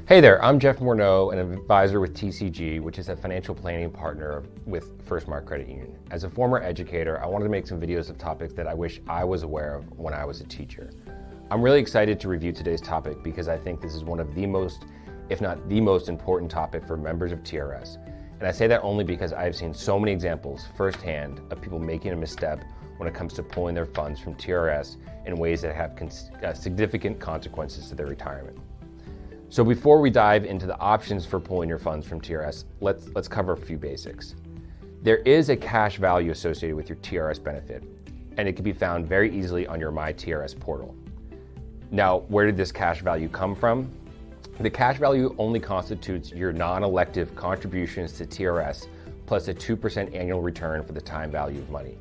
Hey there, I'm Jeff Morneau, an advisor with TCG, which is a financial planning partner with First Mark Credit Union. As a former educator, I wanted to make some videos of topics that I wish I was aware of when I was a teacher. I'm really excited to review today's topic because I think this is one of the most, if not the most important topic for members of TRS. And I say that only because I've seen so many examples firsthand of people making a misstep when it comes to pulling their funds from TRS in ways that have significant consequences to their retirement. So before we dive into the options for pulling your funds from TRS, let's cover a few basics. There is a cash value associated with your TRS benefit, and it can be found very easily on your My TRS portal. Now, where did this cash value come from? The cash value only constitutes your non-elective contributions to TRS plus a 2% annual return for the time value of money.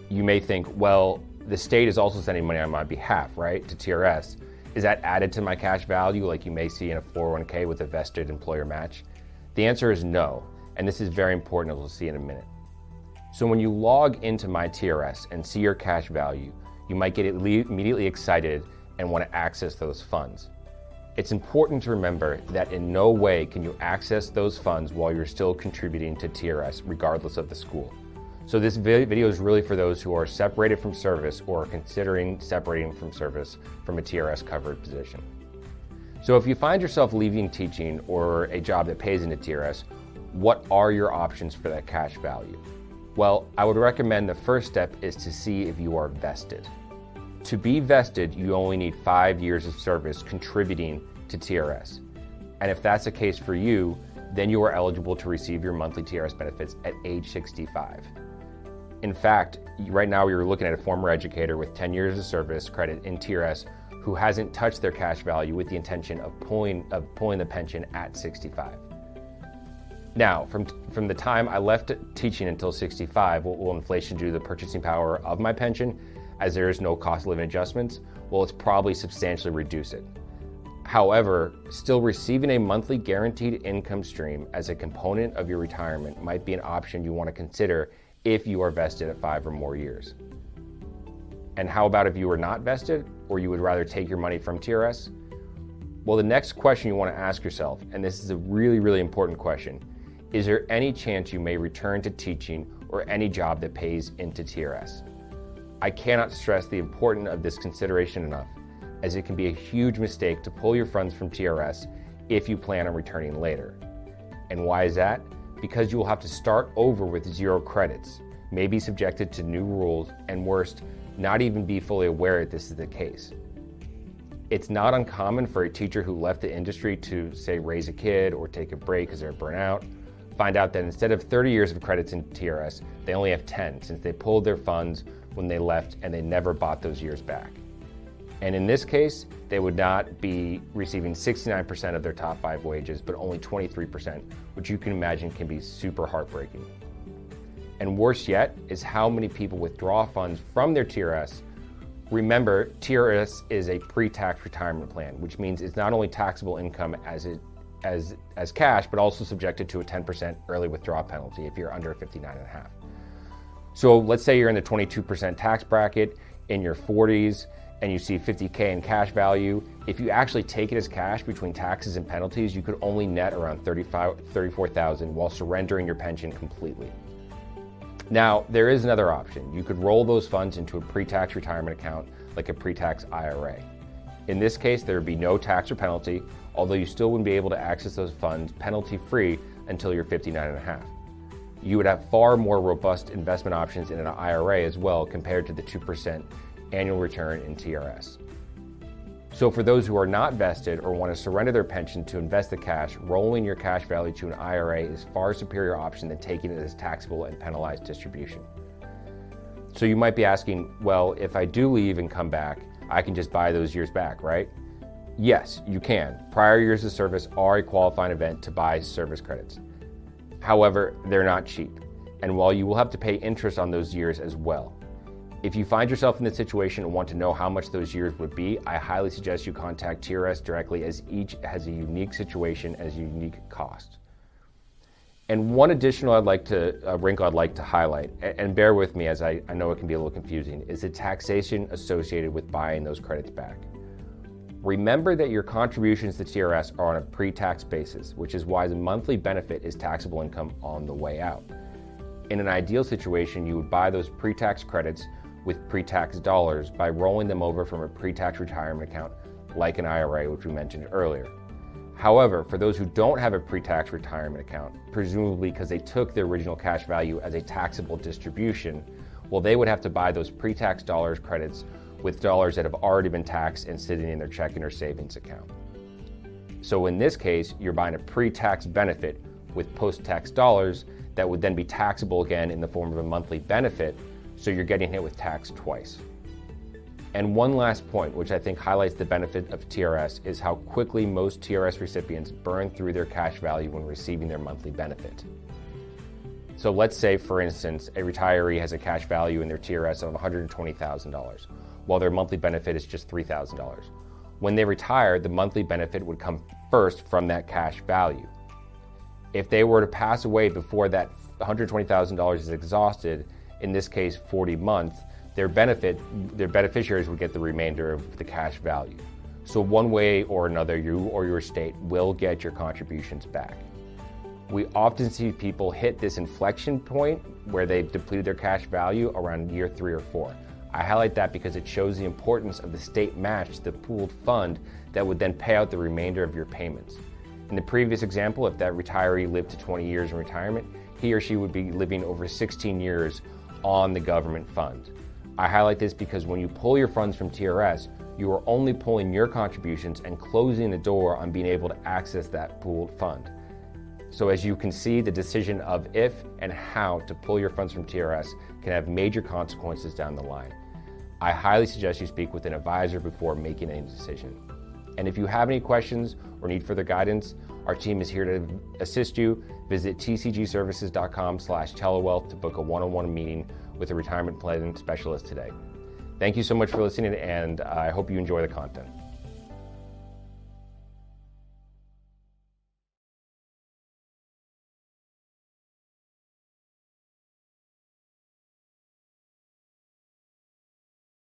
You may think, well, the state is also sending money on my behalf, right, to TRS. Is that added to my cash value like you may see in a 401k with a vested employer match? The answer is no, and this is very important, as we'll see in a minute. So when you log into My TRS and see your cash value, you might get immediately excited and want to access those funds. It's important to remember that in no way can you access those funds while you're still contributing to TRS regardless of the school. So this video is really for those who are separated from service or are considering separating from service from a TRS covered position. So if you find yourself leaving teaching or a job that pays into TRS, what are your options for that cash value? Well, I would recommend the first step is to see if you are vested. To be vested, you only need 5 years of service contributing to TRS. And if that's the case for you, then you are eligible to receive your monthly TRS benefits at age 65. In fact, right now you're looking at a former educator with 10 years of service credit in TRS who hasn't touched their cash value with the intention of pulling the pension at 65. Now, from the time I left teaching until 65, will inflation do the purchasing power of my pension, as there is no cost of living adjustments? Well, it's probably substantially reduce it. However, still receiving a monthly guaranteed income stream as a component of your retirement might be an option you want to consider if you are vested at 5 or more years. And how about if you are not vested, or you would rather take your money from TRS? Well, the next question you want to ask yourself, and this is a really, really important question, is there any chance you may return to teaching or any job that pays into TRS? I cannot stress the importance of this consideration enough, as it can be a huge mistake to pull your funds from TRS if you plan on returning later. And why is that? Because you will have to start over with 0 credits, may be subjected to new rules, and worst, not even be fully aware that this is the case. It's not uncommon for a teacher who left the industry to, say, raise a kid or take a break because they're burnt out, find out that instead of 30 years of credits in TRS, they only have 10 since they pulled their funds when they left and they never bought those years back. And in this case, they would not be receiving 69% of their top 5 wages, but only 23%, which you can imagine can be super heartbreaking. And worse yet is how many people withdraw funds from their TRS. Remember, TRS is a pre-tax retirement plan, which means it's not only taxable income as cash, but also subjected to a 10% early withdrawal penalty if you're under 59.5. So let's say you're in the 22% tax bracket in your 40s, and you see 50K in cash value. If you actually take it as cash between taxes and penalties, you could only net around $34,000 while surrendering your pension completely. Now, there is another option. You could roll those funds into a pre-tax retirement account like a pre-tax IRA. In this case, there would be no tax or penalty, although you still wouldn't be able to access those funds penalty-free until you're 59.5. You would have far more robust investment options in an IRA as well compared to the 2% annual return in TRS. So for those who are not vested or want to surrender their pension to invest the cash, rolling your cash value to an IRA is far superior option than taking it as taxable and penalized distribution. So you might be asking, well, if I do leave and come back, I can just buy those years back, right? Yes, you can. Prior years of service are a qualifying event to buy service credits. However, they're not cheap, and while you will have to pay interest on those years as well. If you find yourself in this situation and want to know how much those years would be, I highly suggest you contact TRS directly, as each has a unique situation and a unique cost. And one additional wrinkle I'd like to highlight, and bear with me as I know it can be a little confusing, is the taxation associated with buying those credits back. Remember that your contributions to TRS are on a pre-tax basis, which is why the monthly benefit is taxable income on the way out. In an ideal situation, you would buy those pre-tax credits with pre-tax dollars by rolling them over from a pre-tax retirement account like an IRA, which we mentioned earlier. However, for those who don't have a pre-tax retirement account, presumably because they took their original cash value as a taxable distribution, well, they would have to buy those pre-tax dollars credits with dollars that have already been taxed and sitting in their checking or savings account. So in this case, you're buying a pre-tax benefit with post-tax dollars that would then be taxable again in the form of a monthly benefit, so you're getting hit with tax twice. And one last point, which I think highlights the benefit of TRS, is how quickly most TRS recipients burn through their cash value when receiving their monthly benefit. So let's say, for instance, a retiree has a cash value in their TRS of $120,000, while their monthly benefit is just $3,000. When they retire, the monthly benefit would come first from that cash value. If they were to pass away before that $120,000 is exhausted, in this case 40 months, their beneficiaries would get the remainder of the cash value. So one way or another, you or your estate will get your contributions back. We often see people hit this inflection point where they've depleted their cash value around year 3 or 4. I highlight that because it shows the importance of the state match, the pooled fund that would then pay out the remainder of your payments. In the previous example, if that retiree lived to 20 years in retirement, he or she would be living over 16 years on the government fund. I highlight this because when you pull your funds from TRS, you are only pulling your contributions and closing the door on being able to access that pooled fund. So as you can see, the decision of if and how to pull your funds from TRS can have major consequences down the line. I highly suggest you speak with an advisor before making any decision. And if you have any questions or need further guidance, our team is here to assist you. Visit tcgservices.com/telewealth to book a one-on-one meeting with a retirement planning specialist today. Thank you so much for listening, and I hope you enjoy the content.